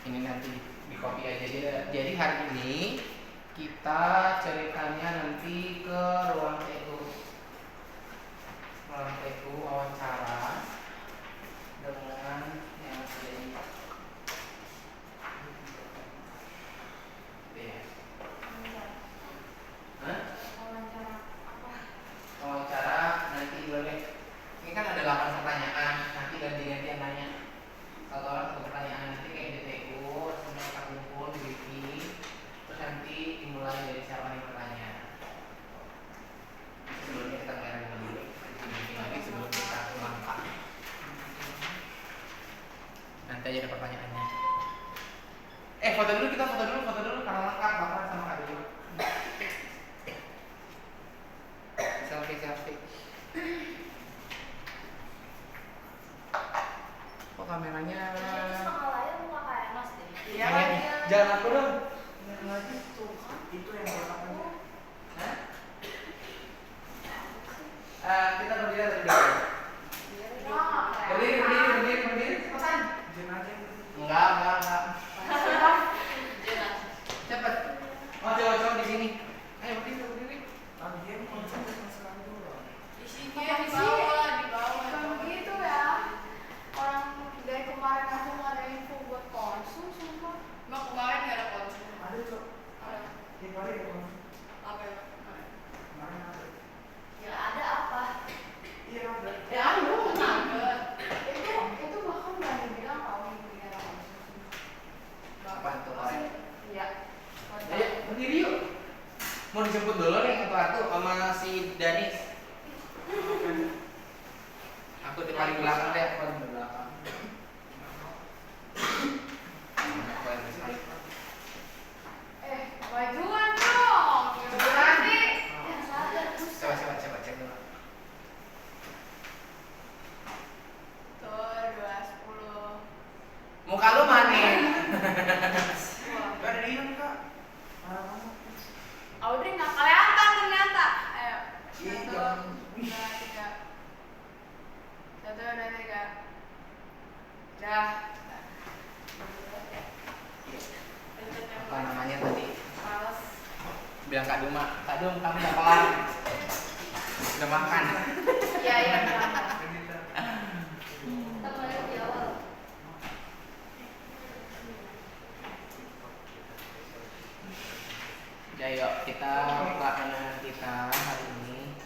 Ini nanti di copy aja. Jadi hari ini kita ceritanya nanti ke ruang TU wawancara dengan yang ada ini. Ya. Wawancara nanti boleh. Ini kan ada 8 pertanyaan. Nanti ganti-gantian nanya. Satu orang satu pertanyaan, nanti kayak di TU semua kita kumpul di wiki. Terus nanti dimulai dari siapa nih pertanyaan. Sebelumnya kita mulai dulu. Lagi sebelum kita melangkah. Nanti aja ada pertanyaannya. Foto dulu karena lengkap bakal sama Kak dulu. Selfie. Kok kameranya? Iya. Jangan aku dong. Yang lagi tuh kan itu yang belakangnya. Kita berdiri terlebih dahulu. Berdiri. Pesan. Enggak. Cepet. Oh, coba di sini. Ayo berdiri. Dia mau sekali dulu. Isinya di bawah. Kalau gitu ya. Orang dari kemarin aku nggak ada info buat konsul, sumpah. Emang kemarin nggak ada konsul? Ada cok. Ada. Tiap hari ada konsul. Apa ya? Kemarin ada. Ya ada apa? Iya ada. Ya ada. Itu bahkan nggak ada bilang kalau ini ada konsul. Apaan tuh kemarin? Iya. Ayo berdiri yuk. Mau dijemput dulu nih satu-satu sama si Danis. Aku di paling belakang deh, aku di belakang. Majuan dong. Cepetan. Ya sadar. Coba cek dulu. Tuh 210. Muka lu mana? Gak ada diem kak. Audrey nggak kelihatan ternyata. Ayo. Iya, 1, jangan. 2, 3. 1, 2, 3. Dah. Apa namanya tadi? Males. Bilang Kak Duma, kamu udah kelar? Udah makan? Iya. Kita mulai di awal. Ya yuk kita buka penangan kita hari ini.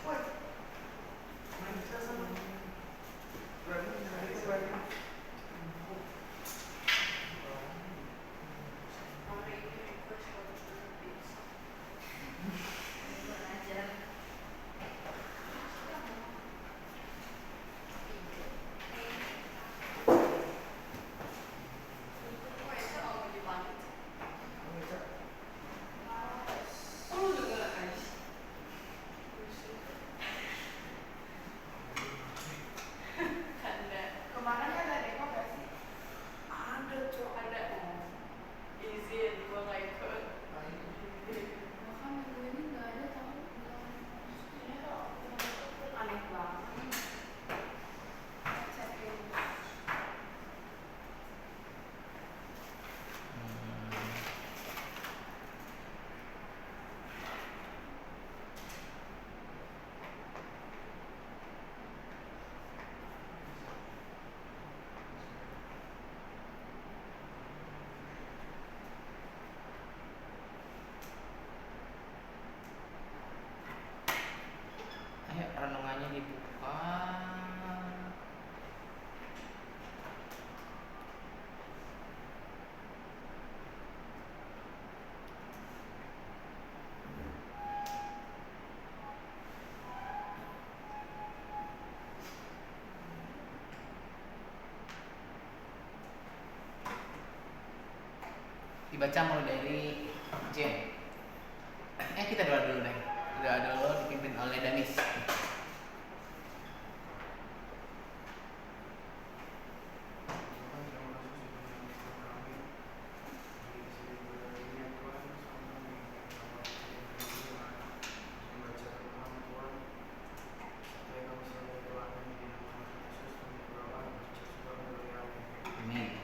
Kemarin kan ada demo gak sih? Ada cok. Ada. Izin, gua nggak ikut. Bahkan minggu ini nggak ada tahu. Aneh banget. Ayo renungannya dibuka. Dibaca mulai dari J. Kita doa dulu deh. Doa dulu dipimpin oleh Danis. Amin.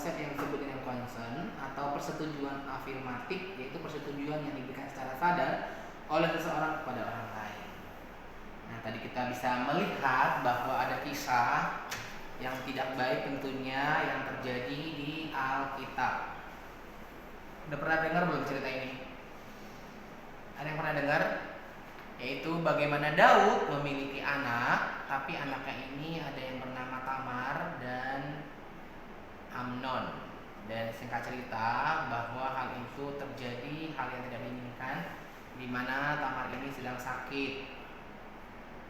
konsep yang disebut dengan consent atau persetujuan afirmatif, yaitu persetujuan yang diberikan secara sadar oleh seseorang kepada orang lain. Nah, tadi kita bisa melihat bahwa ada kisah yang tidak baik tentunya yang terjadi di Alkitab. Udah pernah dengar belum cerita ini? Ada yang pernah dengar? Yaitu bagaimana Daud memiliki anak, tapi anaknya ini ada yang bernama Tamar dan Amnon. Dan singkat cerita bahwa hal itu terjadi, hal yang tidak diinginkan, di mana Tamar ini sedang sakit.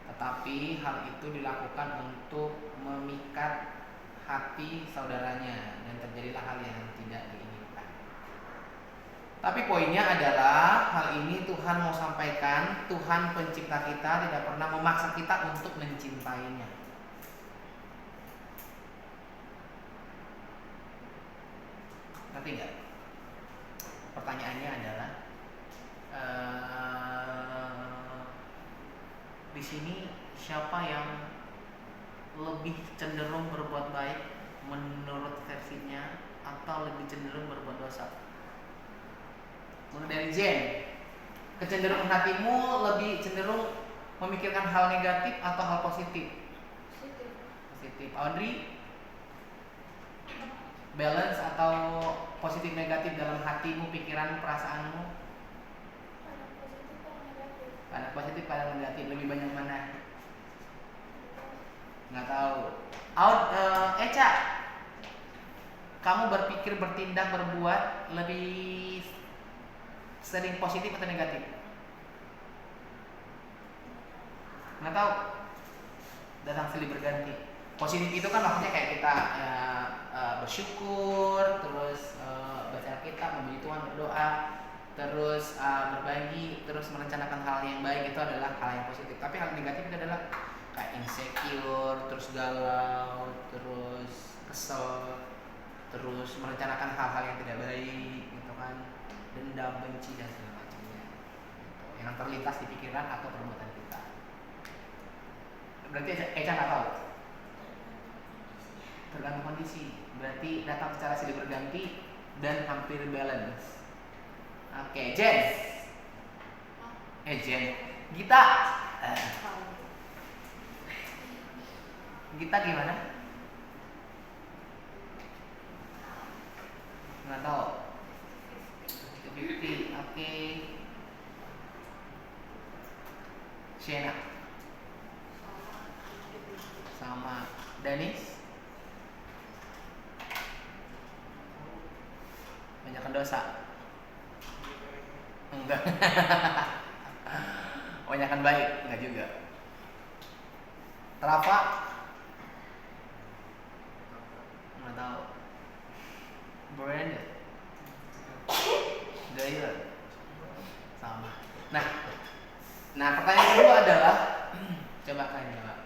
Tetapi hal itu dilakukan untuk memikat hati saudaranya, dan terjadilah hal yang tidak diinginkan. Tapi poinnya adalah hal ini Tuhan mau sampaikan, Tuhan pencipta kita tidak pernah memaksa kita untuk mencintainya. Ngerti nggak? Pertanyaannya adalah di sini siapa yang lebih cenderung berbuat baik menurut versinya atau lebih cenderung berbuat dosa? Menurut dari Jen, kecenderungan hatimu lebih cenderung memikirkan hal negatif atau hal positif? Positif. Audrey, balance atau positif negatif dalam hatimu, pikiran, perasaanmu? Pada positif, pada negatif, lebih banyak mana? Nggak tahu. Eca, kamu berpikir, bertindak, berbuat lebih sering positif atau negatif? Nggak tahu. Datang silih berganti. Positif itu kan maksudnya kayak kita bersyukur, terus baca Alkitab, memuji Tuhan, berdoa, terus berbagi, terus merencanakan hal yang baik, itu adalah hal yang positif. Tapi hal negatif itu adalah kayak insecure, terus galau, terus kesel, terus merencanakan hal-hal yang tidak baik, gitu kan, dendam, benci dan segala macamnya, gitu, yang terlintas di pikiran atau perbuatan kita. Berarti Eca nggak tahu. Tergantung kondisi. Berarti datang secara silih berganti dan hampir balance. Oke, Jen. Jen. Gita. Gita gimana? Nggak tahu. 50. Oke. Shena. Sama. Danis. Banyakkan dosa. Enggak. Banyakkan baik, enggak juga. Terafa? Enggak tahu. Brandon? Gayer? Sama. Nah pertanyaan kedua adalah coba kalian jawab.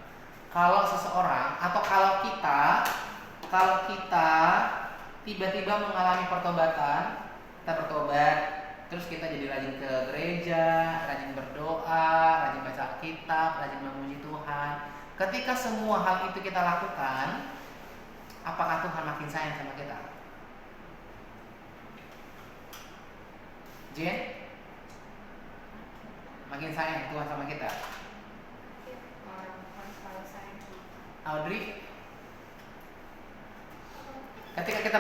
Kalau seseorang atau kalau kita tiba-tiba mengalami pertobatan, kita bertobat, terus kita jadi rajin ke gereja, rajin berdoa, rajin baca Alkitab, rajin memuji Tuhan. Ketika semua hal itu kita lakukan, apakah Tuhan makin sayang sama kita? Jen? Makin sayang Tuhan sama kita? Audrey? Ketika kita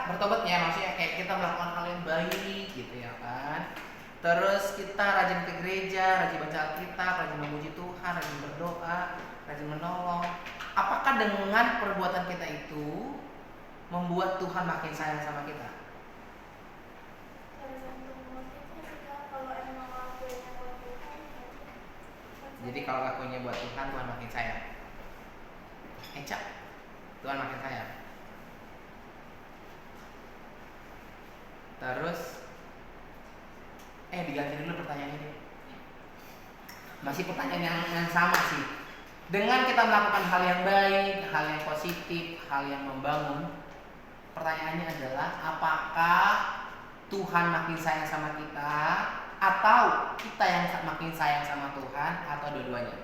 bertobatnya maksudnya kayak kita melakukan hal yang baik gitu ya kan. Terus kita rajin ke gereja, rajin baca Alkitab, rajin memuji Tuhan, rajin berdoa, rajin menolong. Apakah dengan perbuatan kita itu membuat Tuhan makin sayang sama kita? Jadi kalau lakuinnya buat Tuhan, Tuhan makin sayang. Eca, Tuhan makin sayang. Terus diganti dulu pertanyaan ini. Masih pertanyaan yang sama sih. Dengan kita melakukan hal yang baik, hal yang positif, hal yang membangun, pertanyaannya adalah apakah Tuhan makin sayang sama kita atau kita yang makin sayang sama Tuhan atau dua-duanya?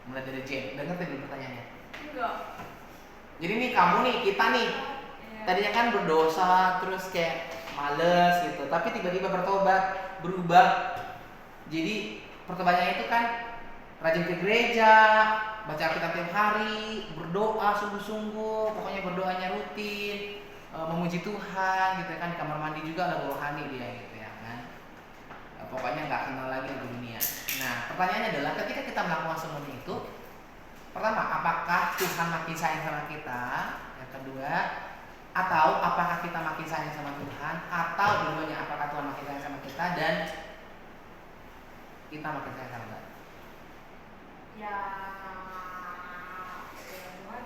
Mulai dari Jen. Udah ngerti belum pertanyaannya? Enggak. Jadi nih kamu nih, kita nih, Iya. tadinya kan berdosa terus kayak males gitu, tapi tiba-tiba bertobat, berubah. Jadi pertobatannya itu kan rajin ke gereja, baca Alkitab tiap hari, berdoa sungguh-sungguh, pokoknya berdoanya rutin, memuji Tuhan gitu kan, di kamar mandi juga lagu rohani dia gitu ya kan. Pokoknya nggak kenal lagi lagu dunia. Nah pertanyaannya adalah ketika kita melakukan semuanya itu, pertama apakah Tuhan makin sayang sama kita? Yang kedua, atau apakah kita makin sayang sama Tuhan? Atau dua-duanya, apakah Tuhan makin sayang sama kita dan kita makin sayang sama Tuhan? Ya Tuhan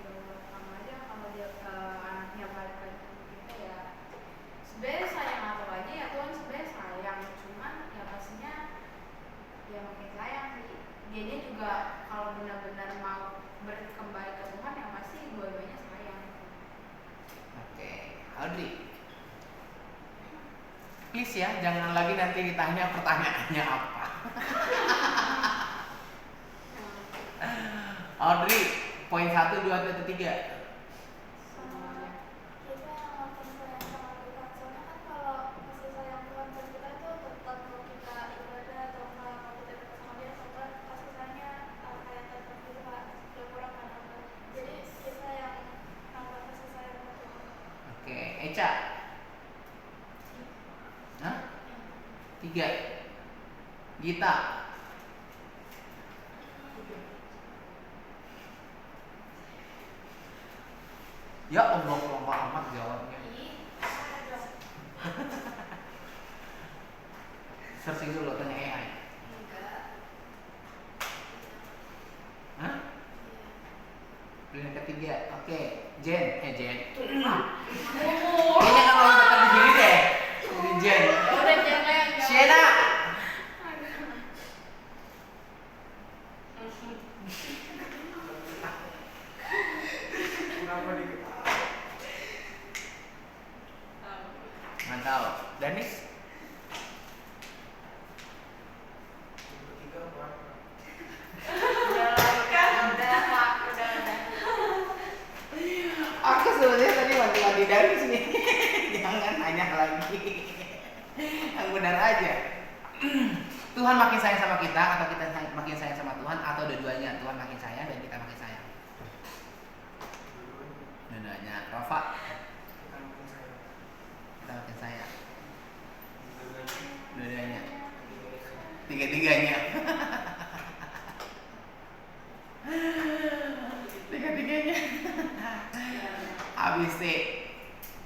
ya sama aja kalau dia anaknya balik lagi ke kita ya sebenarnya sayang atau aja ya Tuhan sebenarnya sayang cuman ya pastinya ya makin sayang sih dianya juga kalau benar-benar mau kembali ke Tuhan ya pasti dua-duanya sayang. Oke, Audrey, please ya, jangan lagi nanti ditanya pertanyaannya apa. Audrey, poin 1, 2, atau 3? Semuanya. Kita yang makin sayang sama Tuhan, soalnya kan kalau masih sayang Tuhan ke kita itu tetap mau kita ibadah atau mau kita dekat sama dia, soalnya kasih sayangnya kayak tetap gitu Pak, udah kurang kan apa. Jadi kita yang nambah kasih sayang ke Tuhan. Oke, Eca? Hah? 3. Gita? Ya Allah, lama amat jawabnya. Searching dulu, tanya AI. Hah? Yang ketiga, oke. Jen. Kayaknya kan orang dekat di sini deh. Ini Jen. Udah jangan yang Sienna. Mantap. Danis? Aku sebenarnya tadi wanti-wanti Danis nih. Jangan nanya lagi. Yang benar aja. Tuhan makin sayang sama kita atau kita makin sayang sama Tuhan atau dua-duanya? Tuhan makin sayang dan kita makin sayang. Dua-duanya. Rafa? Kita makin sayang. Dua-duanya. Tiga-tiganya. Tiga-tiganya. ABC.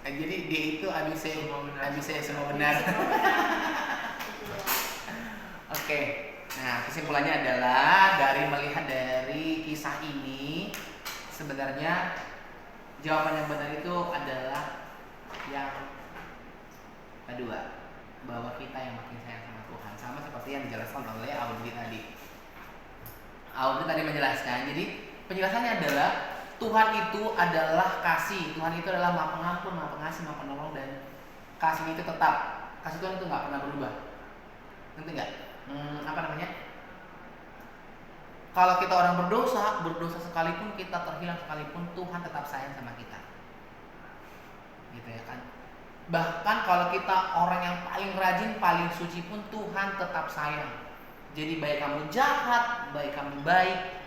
Jadi D itu ABC semua benar. Oke. Nah, kesimpulannya adalah melihat dari kisah ini sebenarnya jawaban yang benar itu adalah yang kedua, bahwa kita yang makin sayang sama Tuhan, sama seperti yang dijelaskan oleh Audrey tadi. Audrey tadi menjelaskan, jadi penjelasannya adalah Tuhan itu adalah kasih, Tuhan itu adalah Maha Pengampun, Maha Pengasih, Maha Penolong, dan kasih itu tetap. Kasih Tuhan itu nggak pernah berubah. Ngerti nggak? Apa namanya? Kalau kita orang berdosa sekalipun, kita terhilang sekalipun, Tuhan tetap sayang sama kita. Gitu ya kan? Bahkan kalau kita orang yang paling rajin, paling suci pun, Tuhan tetap sayang. Jadi baik kamu jahat, baik kamu baik,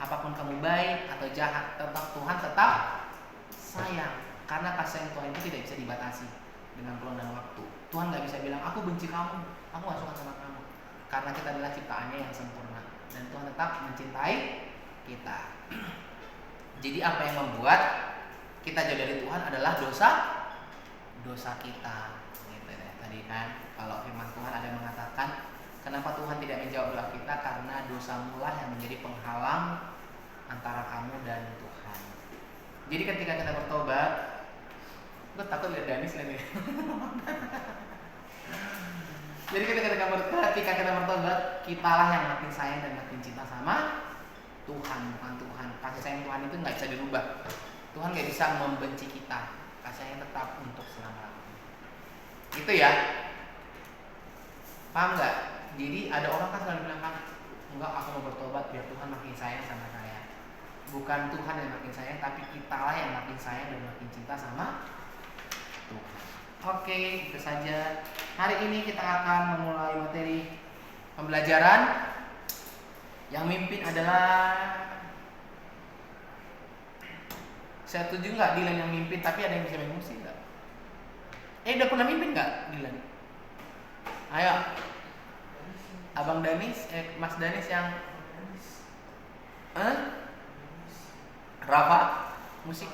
apapun kamu baik atau jahat, tetap Tuhan tetap sayang. Karena kasih sayang Tuhan itu tidak bisa dibatasi dengan ruang dan waktu. Tuhan nggak bisa bilang aku benci kamu, aku nggak suka sama kamu. Karena kita adalah ciptaannya yang sempurna dan Tuhan tetap mencintai kita. Jadi apa yang membuat kita jauh dari Tuhan adalah dosa kita. Gitu ya. Tadi kan kalau firman Tuhan ada yang mengatakan, kenapa Tuhan tidak menjawab doa kita? Karena dosamulah yang menjadi penghalang antara kamu dan Tuhan. Jadi ketika kita bertobat, gue takut lihat Danis lagi. Jadi ketika kita bertobat, kitalah yang makin sayang dan makin cinta sama Tuhan, bukan Tuhan. Kasih sayang Tuhan itu nggak bisa dirubah. Tuhan nggak bisa membenci kita. Kasih sayang tetap untuk selama-lamanya. Itu ya. Paham nggak? Jadi ada orang kan selalu bilang kan, enggak, aku mau bertobat biar Tuhan makin sayang sama saya. Bukan Tuhan yang makin sayang, tapi kita lah yang makin sayang dan makin cinta sama Tuhan. Oke, itu saja. Hari ini kita akan memulai materi pembelajaran. Yang mimpin adalah, saya setuju nggak Dilan yang mimpin, tapi ada yang bisa main musik nggak? Udah pernah mimpin nggak Dilan? Ayo, Abang Danis, Mas Danis yang, Rafa, musik,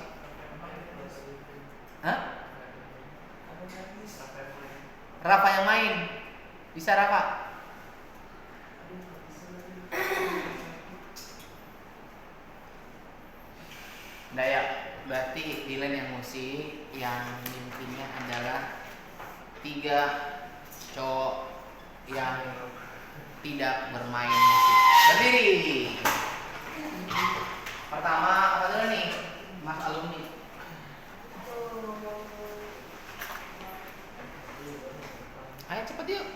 Rafa yang main, bisa Rafa? Nah ya, berarti Dilan yang musik, yang mimpinnya adalah 3 cowok yang tidak bermain musik. Berdiri. Pertama apa dulu nih, Mas alumni? Ayo cepet yuk.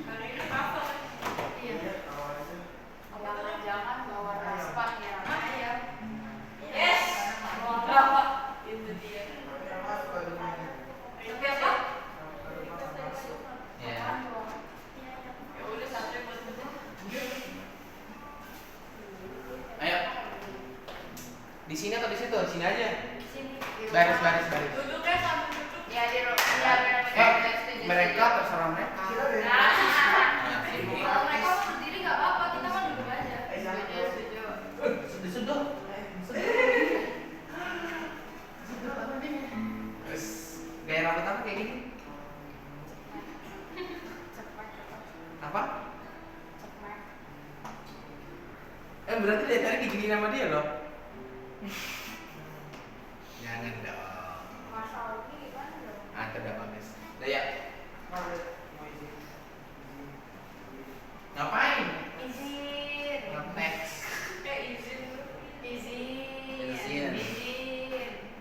Hari ini apa? Iya. Jangan bawa raspan ya. Ayam. Yes. Bawa apa? Itu dia. Tapi apa? Ya. Ya udah satu buat betul. Ayo. Di sini atau di situ? Sini aja. Di sini. Baris. Duduknya sambil duduk. Ya di ruang. Mereka terserah mereka. Kalau mereka mau berdiri nggak apa-apa, kita kan duduk aja. Setuju. Disuduh. Gaya rambut apa kayak gini? Apa? Berarti dari tadi digini sama dia loh. Jangan dong. Masalah ini gimana dong? Udah bagus. Udah ya. Ngapain? Izin. Nge-text. Izin.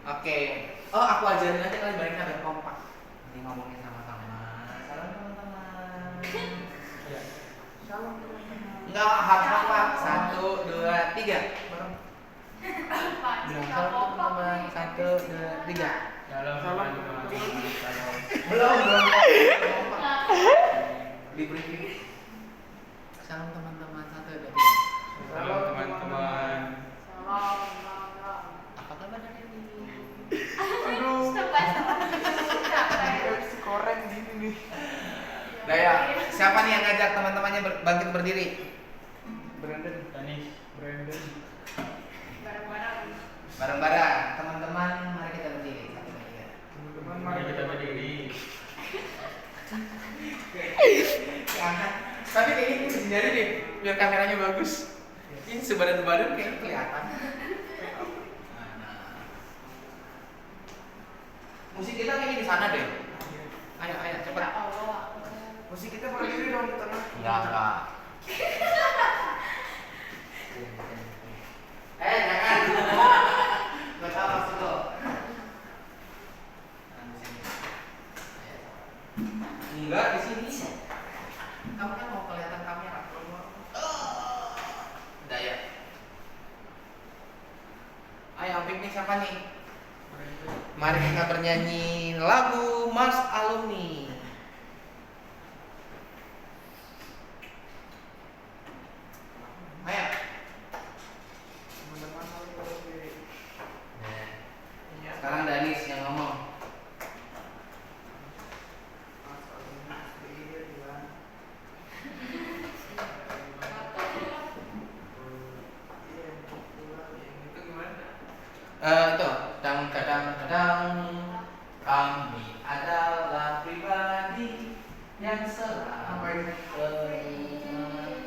Oke. Oh, aku ajarin aja kalian balik biar kompak. Ini ngomongin sama-sama. Salam teman-teman. Salam teman-teman. Enggak harus kompak. 1, 2, 3. Bareng. Bilang salam teman-teman. 1, 2, 3. Salam teman-teman. Salam. Belum. Di briefing. Salam teman-teman. 1, 2, 3. Salam teman-teman. Apa kabar hari ini? Koreng gini nih. Nah ya, siapa nih yang ngajak teman-temannya bangkit berdiri? Brandon. Danis. Brandon. Bareng-bareng, teman-teman, mari kita berdiri. 1, 2, 3. Teman-teman, mari kita berdiri. Angkat. Tapi kayak gini sini aja deh, biar kameranya bagus. Ini sebadan-badan kayaknya kelihatan. Musik kita kayaknya di sana deh. Ayo, cepat. Musik kita berdiri dong di tengah. Enggak. Jangan. Enggak salah maksud lo. Enggak di sini. Kamu kan mau kelihatan kamera. Udah ya. Ayo, piknik siapa nih? Mari kita bernyanyi lagu Mas Alumni. Ayo. Teman-teman, mari kita berdiri. Sekarang Danis yang ngomong. Itu kadang-kadang kami adalah pribadi yang selalu bertumbuh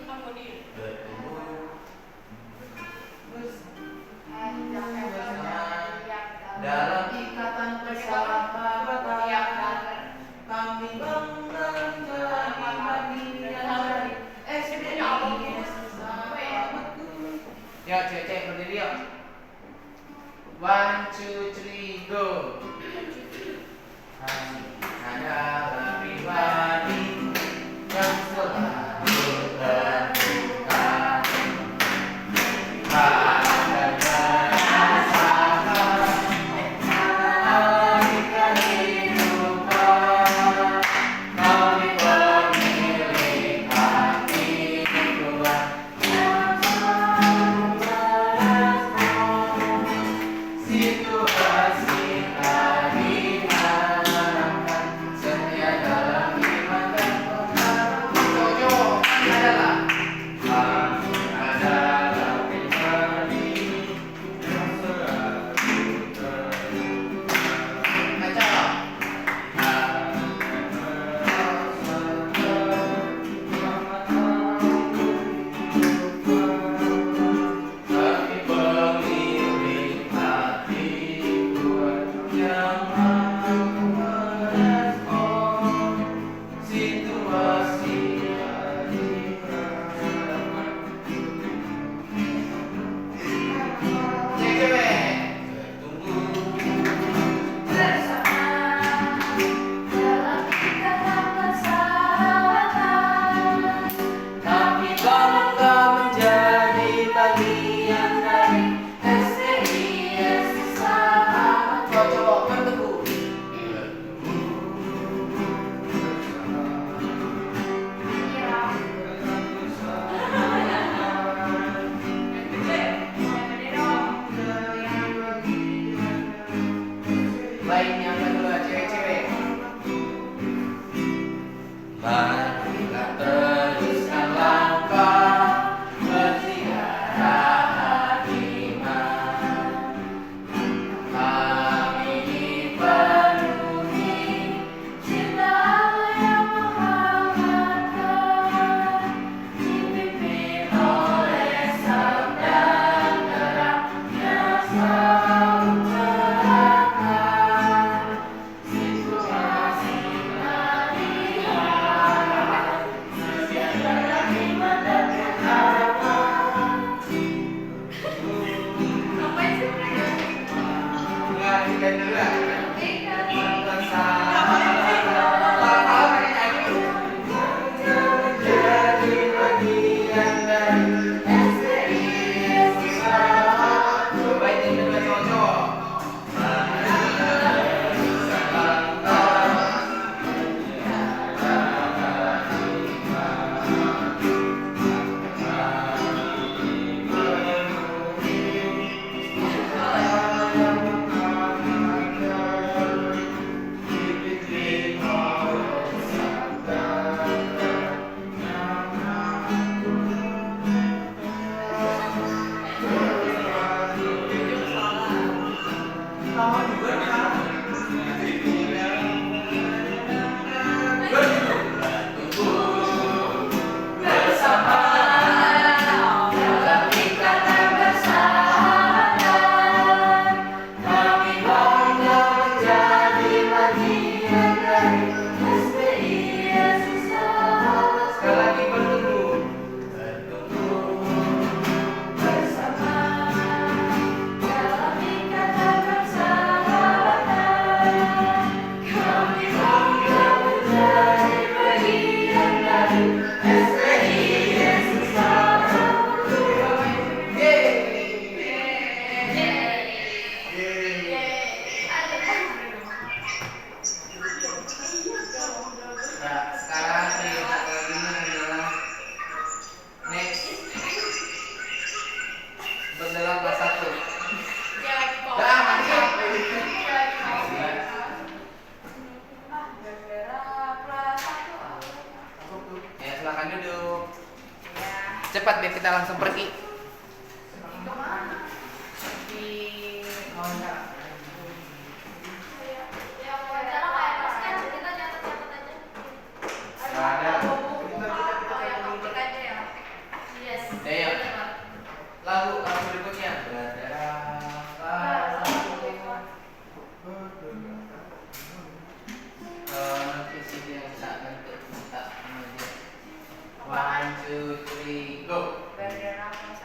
dalam ikatan persahabatan. Kami bangga menjadi bagian dari sahabatku. Ya, cewek berdiri yuk. 1, 2, adalah pribadi yang selalu terbuka pada perasaan alihkan kehidupan. Kami pemilik hati Tuhan yang selalu merespon situasi tadi harapkan setia dalam iman dan pengaruh. Jojo adalah kami adalah pribadi yang selalu terbuka. Kacau. Kami pemilik hati Tuhan yang mampu merespon situasi tadi harapkan. Cek cewek. Tunggu bersama dalam ikatan persahabatan. kami bangga menjadi bagian dari STI Yesus Sahabat. Coba berteguh. Iya. Yang gede dong. Baik, yang kedua cewek-cewek. Marilah teruskan langkah berziarah iman. Kami dipenuhi Cinta Allah yang menghangatkan, dipimpin oleh sabda terang yang selalu terangkan. Situasi tadi harapkan setia dalam iman dan pengharapan. Ngapain sih mereka? enggak tiga dulu ya. Ikatan Menjadi bagian dari STI Yesus Sahabat. Coba yang kedua cowok-cowok. Bersama dalam ikatan persahabatan, kami bangga menjadi bagian dari STI Yesus Sahabat. Sekali lagi bertumbuh bersama dalam ikatan persahabatan. Kami bangga menjadi bagian dari STI Yesus Sahabat. Nah, sekarang cerita ini adalah next berdalam kelas 1. Dia lagi kok. Dah, mati. Dia lagi kok. Gara-gara kelas 1. Ya, silakan duduk. Ya. Cepat biar kita langsung pergi. Itu mana? Di yang wawancara kayak kelas kan kita nyatet-nyatet aja. Nggak ada. Oh, yang topik aja ya. Yes. Ya, ya. Lagu berikutnya. Nanti sih dia bisa bentuk minta sama dia. 1, 2, 3, go. Gara-gara kelas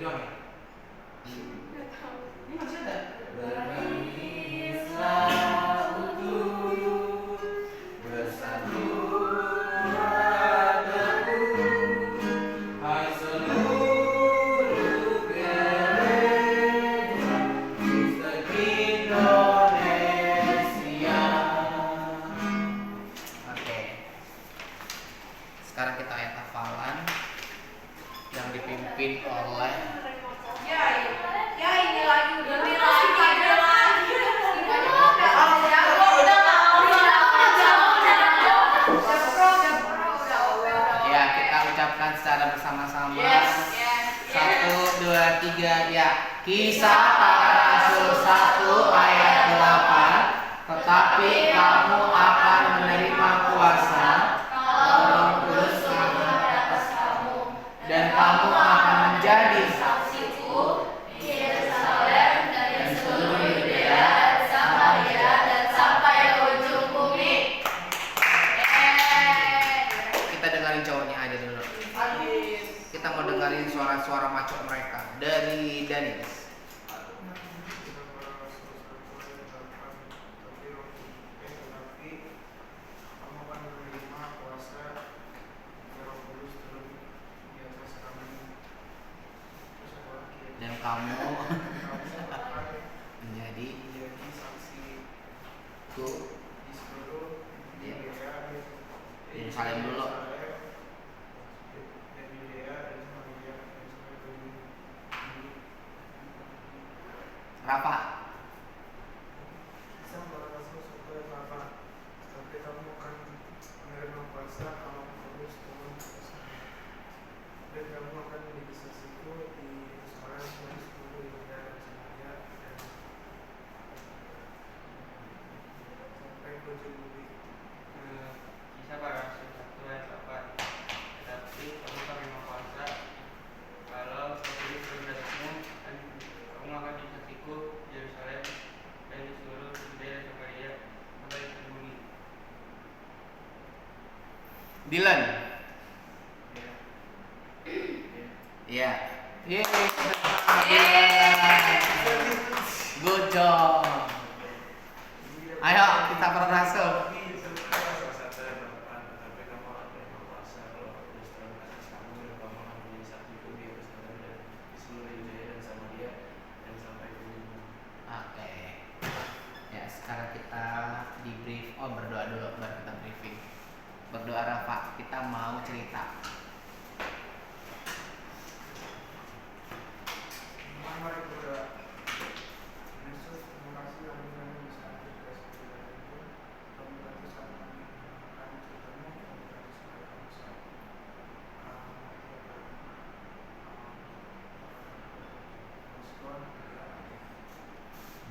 doang ya? Nggak tahu. Ini masih ada. Bernyanyilah untuk bersatu padaku, hai seluruh gereja Kristen Indonesia. Oke. Sekarang kita ayat hafalan yang dipimpin oleh Ya ini lagi udah Ini lagi. ya, kita ucapkan secara bersama-sama. Yes. 1, 2, 3 ya. Kisah Para Rasul 1 ayat 8. Tetapi kamu akan menerima kuasa kalau Roh Kudus turun di atas kamu, dan kamu akan menjadi saksiku di Yerusalem dan seluruh Yudea dan Samaria dan sampai ke ujung bumi. Kita dengerin cowoknya aja dulu. Kita mau dengerin suara-suara maco mereka dari Danis. Dan kamu menjadi ku Yerusalem dulu. Rafa. Dan kamu akan menjadi saksiku di Yerusalem dan seluruh Yudea dan Samaria dan sampai ke ujung bumi. Kisah Para Rasul 1 ayat 8. Tetapi kamu akan menerima kuasa kalau Roh Kudus turun di atasmu, dan kamu akan jadi saksiku di Yerusalem dan di seluruh Yudea dan Samaria sampai ke ujung bumi. Dylan. Iya. Good job. Ayo kita Para Rasul. Oke. Ya, sekarang kita di brief. Oh, berdoa dulu baru kita briefing. Berdoa Rafa, kita mau cerita. Mari berdoa. Yesus, terima kasih kami bisa hadir di sekolah ini. Kami bantu saat kami mendengarkan ceritamu, kami bantu supaya kami saat respon.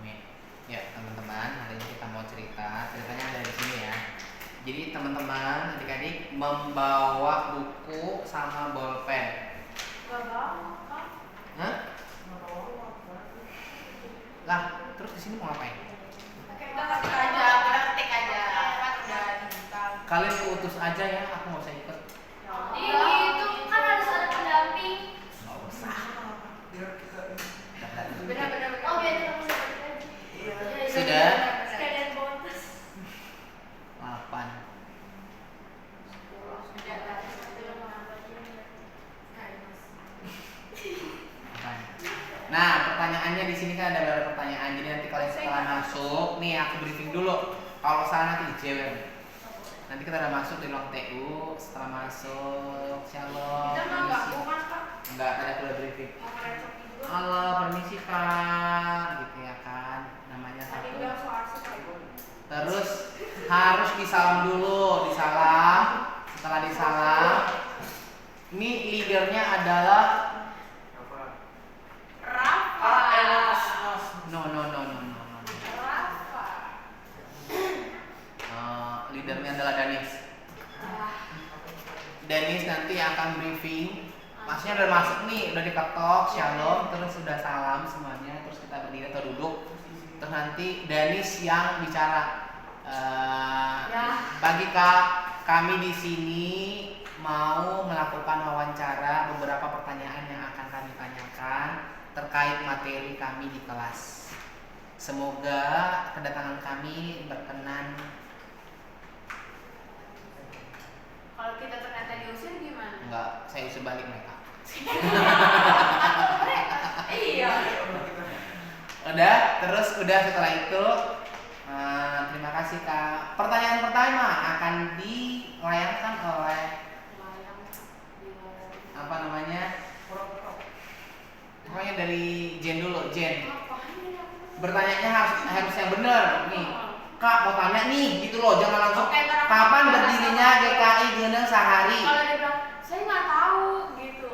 Amin. Ya teman-teman, hari ini kita mau cerita. Ceritanya ada di sini ya. Jadi teman-teman, adik-adik membawa buku sama bolpen. Hah? Lah, terus di sini mau ngapain? Kalian keutus aja ya, aku nggak usah ikut. Nggak usah. Biar kita Sudah? Sekalian bonus. 8. Nah, pertanyaannya di sini kan ada beberapa pertanyaan. Jadi nanti kalian setelah masuk, nih aku briefing dulu. Kalau salah nanti dijewer. Nanti kita udah masuk di ruang TU. Setelah masuk, shalom. Enggak, tadi aku udah briefing. Halo, permisi Pak, gitu ya kan. Namanya satu. Terus harus disalam dulu, disalam. Setelah disalam, ini leadernya adalah no. Leadernya adalah Danis. Danis nanti akan briefing. Masnya udah masuk nih, udah diketok, shalom, terus sudah salam semuanya, terus kita berdiri atau duduk. Terus nanti Danis yang bicara. Bagi kami di sini mau melakukan wawancara, beberapa pertanyaan yang akan kami tanyakan. sampaikan terkait materi kami di kelas. Semoga kedatangan kami berkenan. Kalau kita ternyata diusir gimana? Enggak, saya usir balik mereka. Iya. Udah setelah itu terima kasih Kak. Pertanyaan pertama akan dilayangkan oleh apa namanya? Pokoknya dari Jen dulu, Jen. Bertanyanya harus yang benar nih. Kak mau tanya nih gitu loh, jangan langsung kapan berdirinya GKI Geuneuh Sahari. Kalau dia bilang saya nggak tahu gitu.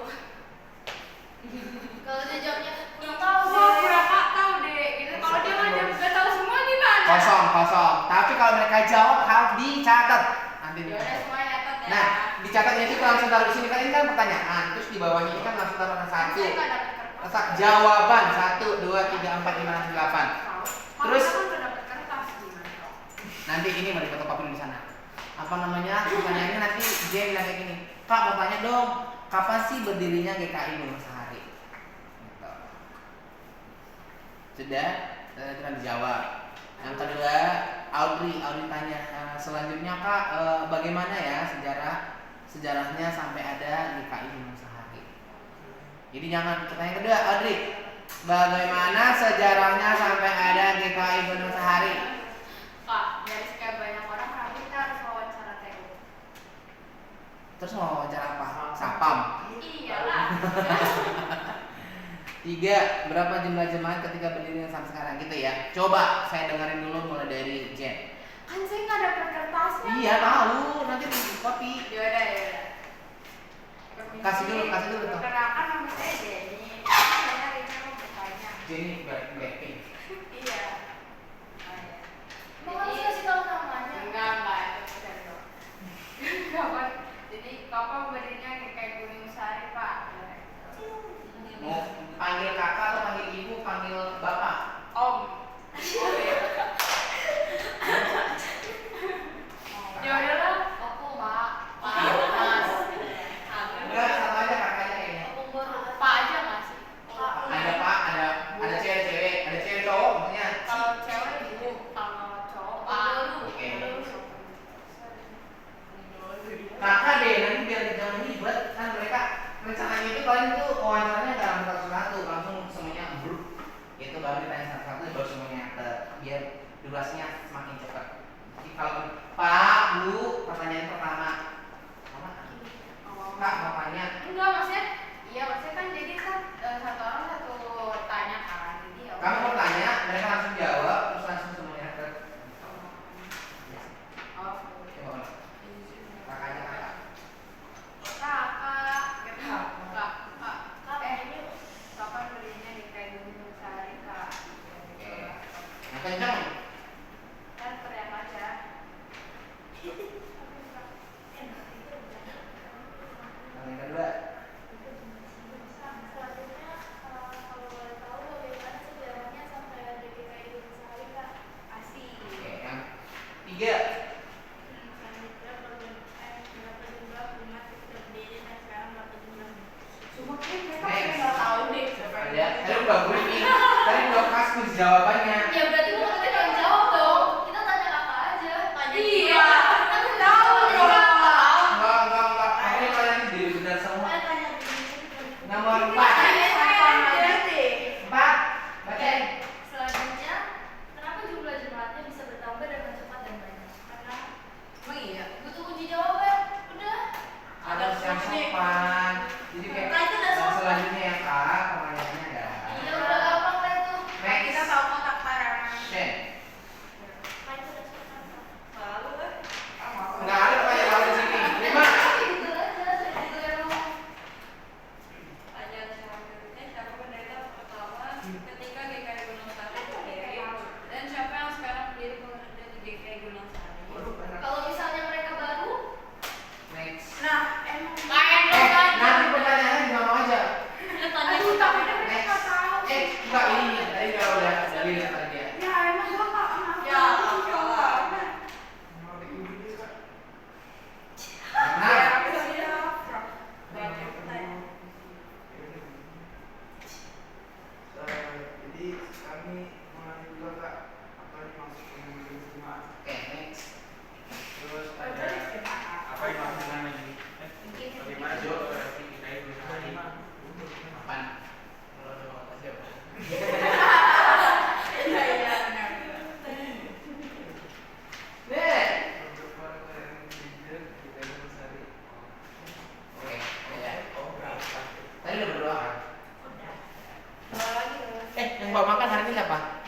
Kalau dia jawabnya kurang Tahu tahu gua deh. kurang tahu deh. Gitu. Kalau dia nggak tahu semua gimana? Kosong. Tapi kalau mereka jawab harus dicatat. Nanti Ya udah dicatat. semua nyatet ya. Nah, dicatatnya itu langsung taruh di sini kan ini kan pertanyaan. Terus di bawahnya ini kan langsung taruh satu. Saya nggak dapet kertas. Letak jawaban 1 2 3 4 5 6 8. Terus Kalau kita kan nggak dapet kertas gimana? nanti ini mau difotokopi dulu di sana. Apa namanya? Pertanyaannya nanti Jen bilang kayak gini. Kak mau tanya dong, kapan sih berdirinya GKI Geuneuh Sahari? Gitu. Sudah, sudah dijawab. Yang kedua, Audrey tanya, selanjutnya Kak, bagaimana ya sejarahnya sampai ada GKI Geuneuh Sahari? Jadi jangan pertanyaan kedua, Audrey, bagaimana sejarahnya sampai ada GKI Geuneuh Sahari? Kak, dari sekian banyak orang kenapa kita harus wawancara Theo? Terus mau wawancara apa? Sapam. Iyalah. 3. Berapa jumlah jemaat ketika berdiri sampai sekarang gitu ya? Coba saya dengerin dulu mulai dari Jen. Kan saya nggak dapet kertasnya. Iya tahu, nanti di copy. Yaudah. Kasih dulu tuh. Perkenalkan nama saya Jenny. Saya hari ini mau bertanya. Jenny Blackpink. Iya. Oh, iya. Emang harus kasih tahu namanya? Enggak, itu bukan dong. Kapan? Jadi kapan berdirinya GKI Geuneuh Sahari, Pak? Mau panggil kakak atau panggil ibu, panggil bapak? Om. Ya udahlah. Aku Pak. Mas. Enggak, satu aja kakaknya kayaknya. Aku baru. Pak aja nggak sih? Ada pak, ada cewek, ada cewek cowok maksudnya. Kalau cewek ibu, kalau cowok Pak. Oke. Kakak deh, nanti biar jangan ribet kan mereka rencananya itu kalian tuh wawancaranya nggak langsung satu-satu, langsung semuanya grup. Itu baru ditanya satu-satu baru semuanya biar durasinya semakin cepat. Jadi kalau Pak, Bu, pertanyaan pertama, Kak mau tanya. Enggak, maksudnya kan jadi kan satu orang satu tanya kan. Jadi ya Kamu udah. mau tanya, mereka langsung jawab, terus langsung semuanya ke. Oh. Coba ulang. Kakaknya kakak. Kapan berdirinya GKI Geuneuh Sahari, Kak? Oke. Yang kencang. Kan teriak aja. Yang kedua. Selanjutnya, kalau boleh tahu bagaimana sejarahnya sampai ada GKI Geuneuh Sahari, Kak? Asik. Oke, yang 3. Selanjutnya, berapa jumlah umat yang sudah berdiri dan sekarang berapa jumlah? Cuma kan mereka Next. nggak tahu deh siapa yang Ada. Tadi udah briefing. Tadi udah kasih jawabannya. Ya berarti bukan kita yang jawab dong. Kita tanya kakak aja. Tanya Iya. Kan tahu Tahu dong. Enggak. Ini kalian diri benar semua. Tanya diri. Nomor 4. Bacain. Selanjutnya, kenapa jumlah jemaatnya bisa bertambah dengan cepat dan banyak? Karena Emang iya. butuh kunci jawaban. Udah. Harus yang sopan. Jadi kayak Nah, itu udah sopan. selanjutnya ya Kak, pertanyaannya ada. Iya udah gampang lah itu. Next. Kita tahu kotak parang. Shen. Nah, itu udah selesai, Kak. Lalu kan. Enggak ada pertanyaan lain di sini. 5. Gitu aja. Gitu ya dong. Tanya selanjutnya siapa pendeta pertama ketika GKI Geuneuh Sahari berdiri dan siapa yang sekarang berdiri pengendalian di GKI Geuneuh Sahari. Kalau misalnya mereka baru, Next. Nah, emang lain Nanti pertanyaannya di mana aja. ya tanya Aduh, kita. tapi mereka nggak tahu. Enggak ini tadi udah dari tadi ya. Ya emang gua nggak kenal. Ya, coba. Nah, sumpah makan hari ini siapa?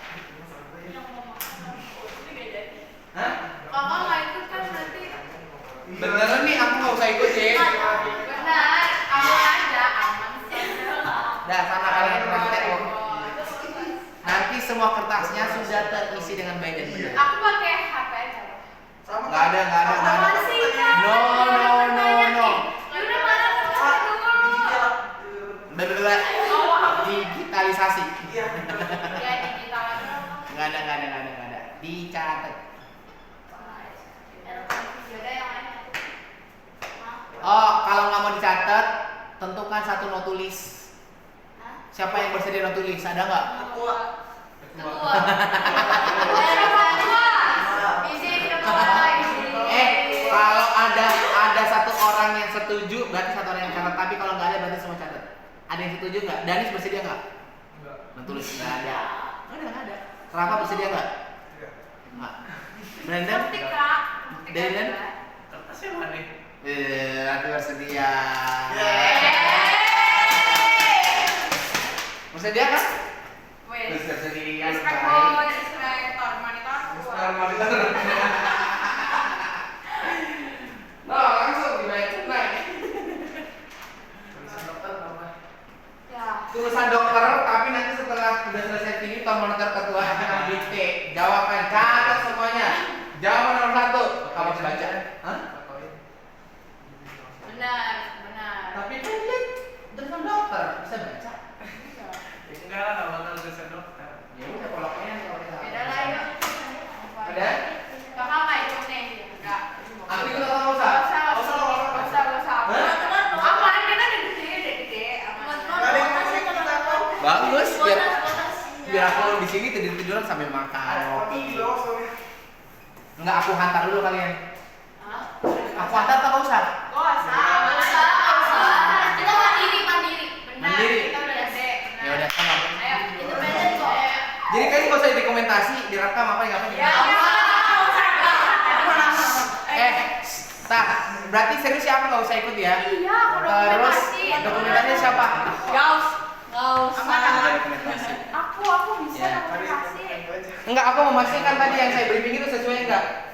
Yang mau makan ini gak jadi. Hah? Kakak nggak ikut kan nanti. Beneran nih aku nggak usah ikut ya. Benar, kamu aja aman sih. Dah sana kalian nanti nanti semua kertasnya sudah terisi dengan baik dan benar. Aku pakai HP aja. Sama Nggak ada. Apaan sih Kak? No. Udah mana kertasnya dulu? Bener digitalisasi. Iya. Ya digital aja. Nggak ada. Dicatat. Yaudah yang lain. Oh, kalau nggak mau dicatat, tentukan satu not tulis. Hah? Siapa yang bersedia not tulis? Ada nggak? Ketua. Ketua. Isi ketua. Kalau ada satu orang yang setuju, berarti satu orang yang catat. Tapi kalau nggak ada, berarti semua catat. Ada yang setuju nggak? Danis bersedia nggak? Enggak. Not tulis nggak ada. Nggak ada. Rafa bersedia nggak? Iya. Nggak. Brandon? Ketik Kak. Dadan? Kertasnya mana? Aku bersedia. Bersedia kan? Wes. Bersedia. Respect baik. boy, respect monitor. Nah, langsung dibayar tunai. Ya. Tulisan dokter, tapi nanti setelah udah selesai ini tom monitor ketua FKBT. Jawaban, catat semuanya. Jawaban nomor 1. Kamu harus baca. Hah? Benar. Tapi kan dia tulisan dokter, bisa baca. Enggak lah, nggak bakal bisa dokter. Ya udah pokoknya kalau kita. Beda lah yuk. Ada? Kakak nggak ikut nih? Enggak. Aku ikut atau nggak usah? Gak usah. Hah? Apaan kita udah gede. Bagus, biar aku di sini tiduran sambil makan roti. Enggak, aku hantar dulu kalian. Aku hantar atau nggak usah? Gak usah. Kita mandiri. Benar. Mandiri? Kita udah gede. Ya udah sama. Ayo. Independen kok. Jadi kalian nggak usah dikomentasi, direkam apa ya apa Ya. Berarti serius siapa nggak usah ikut ya? Iya, aku Terus dokumentasi. dokumentasinya siapa? Nggak usah. Dokumentasi. Aku bisa Ya. dokumentasi. Enggak, aku memastikan tadi yang saya briefing itu sesuai enggak?